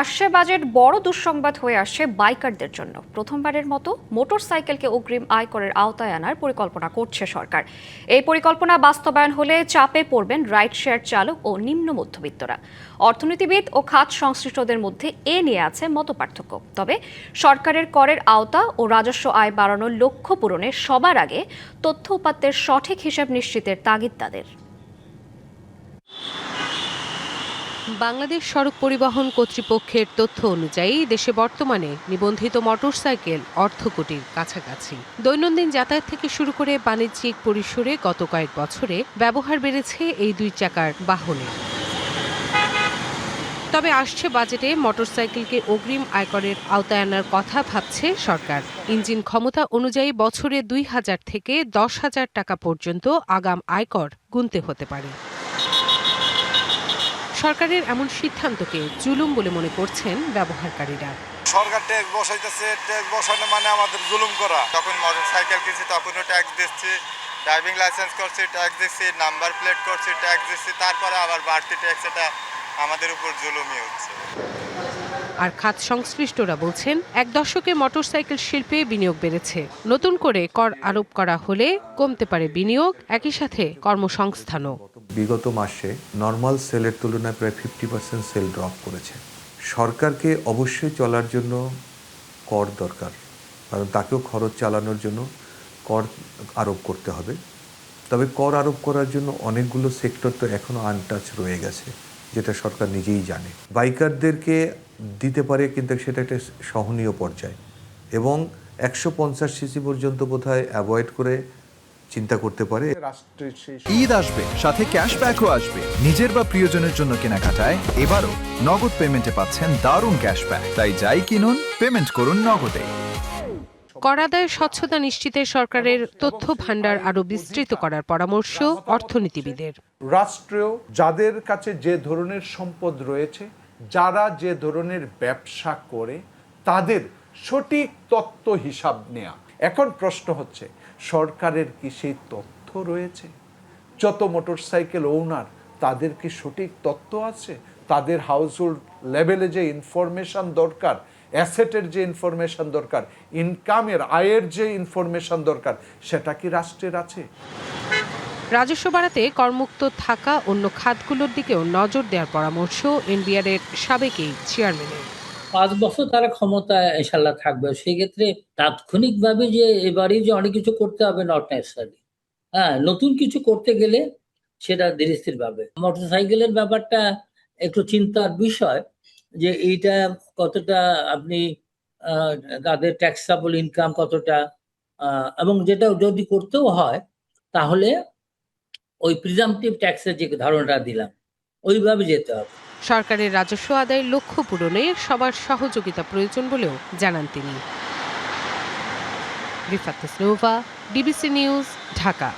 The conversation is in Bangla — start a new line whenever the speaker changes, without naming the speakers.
আসছে বাজেট বড় দুঃসংবাদ হয়ে আসছে বাইকারদের জন্য। প্রথমবারের মতো মোটরসাইকেলকে অগ্রিম আয়করের আওতায় আনার পরিকল্পনা করছে সরকার। এই পরিকল্পনা বাস্তবায়ন হলে চাপে পড়বেন রাইড শেয়ার চালক ও নিম্ন মধ্যবিত্তরা। অর্থনীতিবিদ ও খাত সংশ্লিষ্টদের মধ্যে এ নিয়ে আছে মতপার্থক্য। তবে সরকারের করের আওতা ও রাজস্ব আয় বাড়ানোর লক্ষ্য পূরণে সবার আগে তথ্য উপাত্তের সঠিক হিসাব নিশ্চিতের তাগিদ তাদের।
বাংলাদেশ সড়ক পরিবহন কর্তৃপক্ষের তথ্য অনুযায়ী দেশে বর্তমানে নিবন্ধিত মোটরসাইকেল অর্ধ কোটির কাছাকাছি। দৈনন্দিন যাতায়াত থেকে শুরু করে বাণিজ্যিক পরিসরে গত কয়েক বছরে ব্যবহার বেড়েছে এই দুই চাকার বাহনের। তবে আসছে বাজেটে মোটরসাইকেলকে অগ্রিম আয়করের আওতায় আনার কথা ভাবছে সরকার। ইঞ্জিন ক্ষমতা অনুযায়ী বছরে ২,০০০ থেকে ১০,০০০ টাকা পর্যন্ত আগাম আয়কর গুনতে হতে পারে। সরকারের এমন সিদ্ধান্তকে জুলুম বলে মনে করছেন ব্যবহারকারীরা।
সরকার ট্যাক্স বসাইতেছে, ট্যাক্স বসানো মানে আমাদের জুলুম করা। যখন মোটরসাইকেল কিনছি তখনও ট্যাক্স দিচ্ছি, ড্রাইভিং লাইসেন্স করছি ট্যাক্স দিচ্ছি, নাম্বার প্লেট করছি ট্যাক্স দিচ্ছি, তারপরে আবার বাড়তি ট্যাক্স, এটা আমাদের উপর জুলুমই হচ্ছে।
আর খাত সংশ্লিষ্টরা বলছেন, এক দশকে মোটরসাইকেল শিল্পে বিনিয়োগ বেড়েছে। নতুন করে কর আরোপ করা হলে কমতে পারে বিনিয়োগ, একই সাথে কর্মসংস্থানও।
বিগত মাসে নর্মাল সেলের তুলনায় প্রায় 50% সেল ড্রপ করেছে। সরকারকে অবশ্যই চলার জন্য কর দরকার, কারণ তাকেও খরচ চালানোর জন্য কর আরোপ করতে হবে। তবে কর আরোপ করার জন্য অনেকগুলো সেক্টর তো এখনও আনটাচ রয়ে গেছে, যেটা সরকার নিজেই জানে। বাইকারদেরকে দিতে পারে, কিন্তু সেটা একটা সহনীয় পর্যায়ে, এবং 150 সিসি পর্যন্ত বোধহয় অ্যাভয়েড করে চিন্তা করতে পারে।
ঈদ আসবে, সাথে ক্যাশব্যাকও আসবে। নিজের বা প্রিয়জনের জন্য কেনাকাটায় এবারও নগদ পেমেন্টে পাচ্ছেন দারুণ ক্যাশব্যাক। তাই যাই কিনুন, পেমেন্ট করুন নগদে।
কর আদায়ের স্বচ্ছতা নিশ্চিতে সরকারের তথ্য ভান্ডার আরও বিস্তৃত করার পরামর্শ অর্থনীতিবিদের।
রাষ্ট্রেও যাদের কাছে যে ধরনের সম্পদ রয়েছে, যারা যে ধরনের ব্যবসা করে, তাদের সঠিক তথ্য হিসাব নেওয়া। এখন প্রশ্ন হচ্ছে, সরকারের কি সেই তথ্য রয়েছে? যত মোটরসাইকেল ওনার, তাদের কি সঠিক তথ্য আছে? তাদের হাউসহোল্ড লেভেলে যে ইনফরমেশন দরকার, অ্যাসেটের যে ইনফরমেশন দরকার, ইনকামের আয়ের যে ইনফরমেশন দরকার, সেটা কি রাষ্ট্রের আছে?
রাজস্ব বাড়াতে করমুক্ত থাকা অন্য খাতগুলোর দিকেও নজর দেওয়ার পরামর্শ এনবিআর এর সাবেক এই চেয়ারম্যানের।
5 বছর তারা ক্ষমতায় ইনশাল্লাহ থাকবে, সেই ক্ষেত্রে তাৎক্ষণিকভাবে যে এবারই যে অনেক কিছু করতে হবে, নট নেসেসারি। নতুন কিছু করতে গেলে সেটা ধীরে স্থির ভাবে। মোটরসাইকেলের ব্যাপারটা একটু চিন্তার বিষয়, যে এইটা কতটা আপনি তাদের ট্যাক্সেবল ইনকাম কতটা, এবং যেটা যদি করতেও হয় তাহলে ওই প্রিজাম্পটিভ ট্যাক্সের যে ধারণাটা দিলাম, ওইভাবে যেতে হবে।
সরকারের রাজস্ব আদায়ের লক্ষ্য পূরণে সবার সহযোগিতা প্রয়োজন বলেও জানান তিনি। Rifat Nova, DBC news, Dhaka.